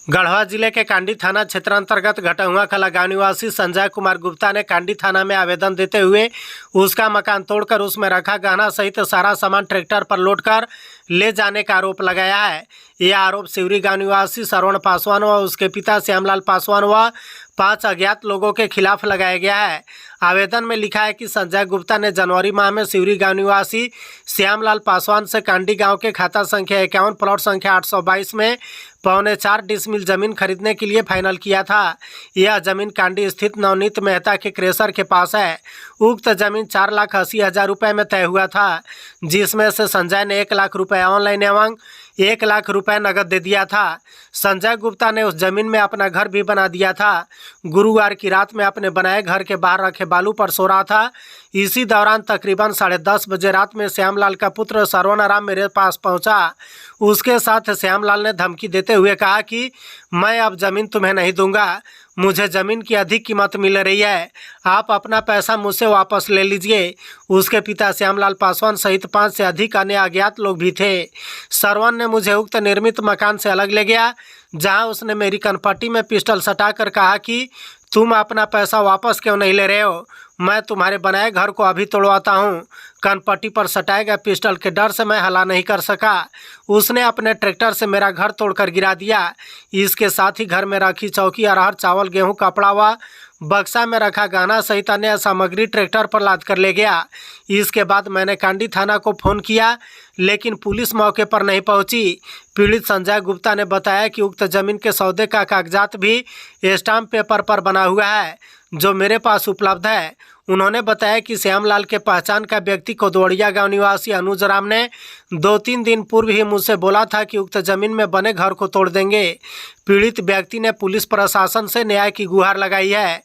गढ़वा जिले के कांडी थाना क्षेत्र अंतर्गत घटहुआ कला गांव निवासी संजय कुमार गुप्ता ने कांडी थाना में आवेदन देते हुए उसका मकान तोड़कर उसमें रखा गहना सहित सारा सामान ट्रैक्टर पर लोडकर ले जाने का आरोप लगाया है। यह आरोप सिवरी गांव निवासी श्रवण पासवान व उसके पिता श्यामलाल पासवान व 5 अज्ञात लोगों के खिलाफ लगाया गया है। आवेदन में लिखा है कि संजय गुप्ता ने जनवरी माह में सिवरी गांव निवासी श्यामलाल पासवान से कांडी गांव के खाता संख्या 51 प्लॉट संख्या 822 में 4.25 डिसमिल जमीन खरीदने के लिए फाइनल किया था। यह जमीन कांडी स्थित नवनीत मेहता के क्रेशर के पास है। उक्त जमीन 4,80,000 रुपये में तय हुआ था, जिसमें से संजय ने 1 लाख रुपये ऑनलाइन एवं 1 लाख रुपये नकद दे दिया था। संजय गुप्ता ने उस जमीन में अपना घर भी बना दिया था। गुरुवार की रात में अपने बनाए घर के बाहर रखे बालू पर सो रहा था। इसी दौरान तकरीबन 10:30 बजे रात में श्यामलाल का पुत्र श्रवण मेरे पास पहुंचा। उसके साथ श्यामलाल ने धमकी देते हुए कहा कि मैं अब ज़मीन तुम्हें नहीं दूंगा, मुझे ज़मीन की अधिक कीमत मिल रही है, आप अपना पैसा मुझसे वापस ले लीजिए। उसके पिता श्यामलाल पासवान सहित 5 से अधिक अन्य अज्ञात लोग भी थे। श्रवण ने मुझे उक्त निर्मित मकान से अलग ले गया, जहां उसने मेरी कनपट्टी में पिस्टल सटाकर कहा कि तुम अपना पैसा वापस क्यों नहीं ले रहे हो, मैं तुम्हारे बनाए घर को अभी तोड़वाता हूँ। कनपट्टी पर सटाए गए पिस्टल के डर से मैं हला नहीं कर सका। उसने अपने ट्रैक्टर से मेरा घर तोड़कर गिरा दिया। इसके साथ ही घर में रखी चौकी, अरहर, चावल, गेहूं, कपड़ा व बक्सा में रखा गहना सहित अन्य सामग्री ट्रैक्टर पर लाद कर ले गया। इसके बाद मैंने कांडी थाना को फ़ोन किया, लेकिन पुलिस मौके पर नहीं पहुंची। पीड़ित संजय गुप्ता ने बताया कि उक्त जमीन के सौदे का कागजात भी स्टाम्प पेपर पर बना हुआ है, जो मेरे पास उपलब्ध है। उन्होंने बताया कि श्यामलाल के पहचान का व्यक्ति कोदवड़िया गांव निवासी अनुज राम ने 2-3 दिन पूर्व ही मुझसे बोला था कि उक्त जमीन में बने घर को तोड़ देंगे। पीड़ित व्यक्ति ने पुलिस प्रशासन से न्याय की गुहार लगाई है।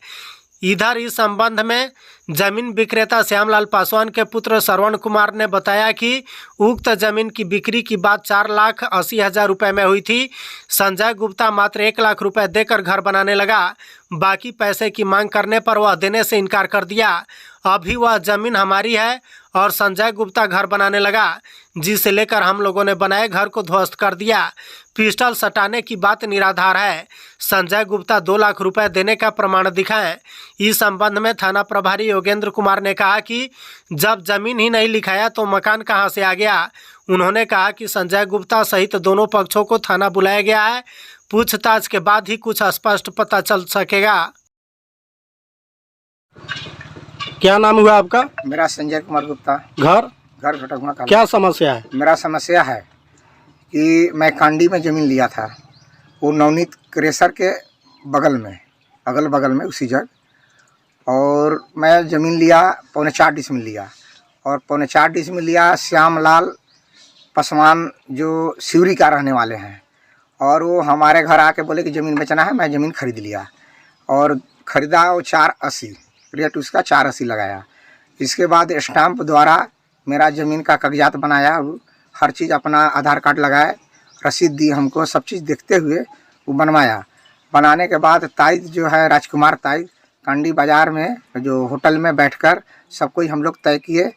इधर इस संबंध में जमीन विक्रेता श्यामलाल पासवान के पुत्र श्रवण कुमार ने बताया कि उक्त जमीन की बिक्री की बात 4,80,000 रुपये में हुई थी। संजय गुप्ता मात्र 1 लाख रुपये देकर घर बनाने लगा। बाकी पैसे की मांग करने पर वह देने से इनकार कर दिया। अभी वह जमीन हमारी है और संजय गुप्ता घर बनाने लगा, जिसे लेकर हम लोगों ने बनाए घर को ध्वस्त कर दिया। पिस्टल सटाने की बात निराधार है। संजय गुप्ता 2 लाख रुपए देने का प्रमाण दिखाएं। इस संबंध में थाना प्रभारी योगेंद्र कुमार ने कहा कि जब जमीन ही नहीं लिखाया तो मकान कहां से आ गया। उन्होंने कहा कि संजय गुप्ता सहित दोनों पक्षों को थाना बुलाया गया है, पूछताछ के बाद ही कुछ स्पष्ट पता चल सकेगा। क्या नाम हुआ आपका? मेरा संजय कुमार गुप्ता। घर घटकुआ का। क्या समस्या है? मेरा समस्या है कि मैं कांडी में ज़मीन लिया था, वो नवनीत क्रेशर के बगल में, अगल बगल में उसी जगह, और मैं ज़मीन लिया 4.25 डिसमिल लिया, और 4.25 डिसमिल लिया श्यामलाल पासवान जो सिवरी का रहने वाले हैं, और वो हमारे घर आके बोले कि ज़मीन बेचना है। मैं ज़मीन खरीद लिया और ख़रीदा वो 480, रेट उसका 480 लगाया। इसके बाद स्टाम्प द्वारा मेरा ज़मीन का कागजात बनाया, हर चीज़ अपना आधार कार्ड लगाए, रसीद दी हमको, सब चीज़ देखते हुए वो बनवाया। बनाने के बाद ताइद जो है राजकुमार ताइद कांडी बाज़ार में जो होटल में बैठकर सब कोई हम लोग तय किए,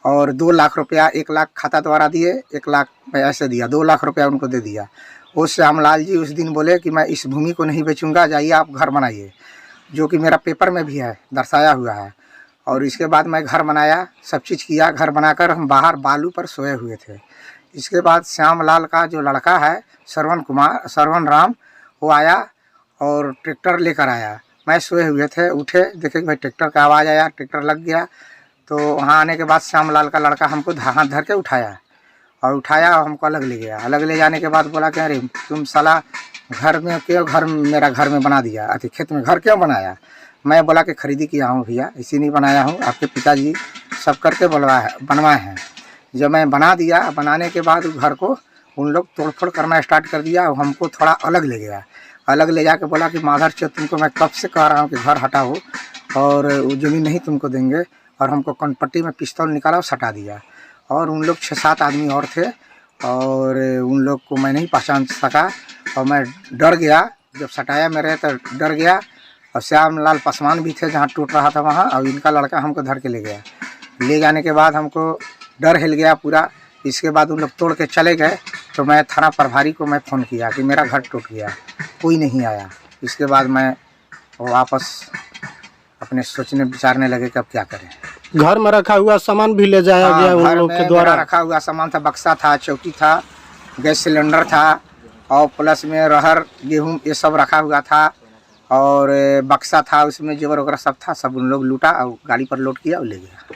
और 2 लाख रुपया 1 लाख खाता द्वारा दिए, 1 लाख ऐसे दिया, 2 लाख रुपया उनको दे दिया। उस श्यामलाल जी उस दिन बोले कि मैं इस भूमि को नहीं बेचूंगा, जाइए आप घर बनाइए, जो कि मेरा पेपर में भी है, दर्शाया हुआ है। और इसके बाद मैं घर बनाया, सब चीज़ किया। घर बनाकर हम बाहर बालू पर सोए हुए थे। इसके बाद श्यामलाल का जो लड़का है श्रवण राम, वो आया और ट्रैक्टर लेकर आया। मैं सोए हुए थे, उठे, देखे कि भाई ट्रैक्टर का आवाज़ आया, ट्रैक्टर लग गया। तो वहाँ आने के बाद श्यामलाल का लड़का हमको हाथ धर के उठाया और हमको अलग ले गया। अलग ले जाने के बाद बोला कि अरे तुम साला घर में क्यों, मेरा घर में बना दिया, अति खेत में घर क्यों बनाया। मैं बोला कि खरीदी किया हूँ भैया, इसी नहीं बनाया हूँ, आपके पिताजी सब करके बनवाए हैं। जब मैं बना दिया, बनाने के बाद घर को उन लोग तोड़फोड़ करना स्टार्ट कर दिया। हमको थोड़ा अलग ले गया, अलग ले जाके बोला कि माधर चो, तुमको मैं कब से कह रहा हूँ कि घर हटाओ और वो ज़मीन नहीं तुमको देंगे। और हमको कनपट्टी में पिस्तौल निकाला और सटा दिया। और उन लोग 6-7 आदमी और थे, और उन लोग को मैं नहीं पहचान सका, और मैं डर गया। जब सटाया मेरे तो डर गया। और श्यामलाल पासवान भी थे जहाँ टूट रहा था वहाँ, और इनका लड़का हमको धर के ले गया। ले जाने के बाद हमको डर हिल गया पूरा। इसके बाद उन लोग तोड़ के चले गए, तो मैं थाना प्रभारी को मैं फ़ोन किया कि मेरा घर टूट गया। कोई नहीं आया। इसके बाद मैं वापस अपने सोचने विचारने लगे कि अब क्या करें। घर में रखा हुआ सामान भी ले जाया हाँ, गया उन घर लोग में के द्वारा। मेरा रखा हुआ सामान था, बक्सा था, चौकी था, गैस सिलेंडर था और प्लस में रहर गेहूँ ये सब रखा हुआ था और बक्सा था, उसमें जेवर वगैरह सब था, सब उन लोग लूटा और गाड़ी पर लोड किया और ले गया।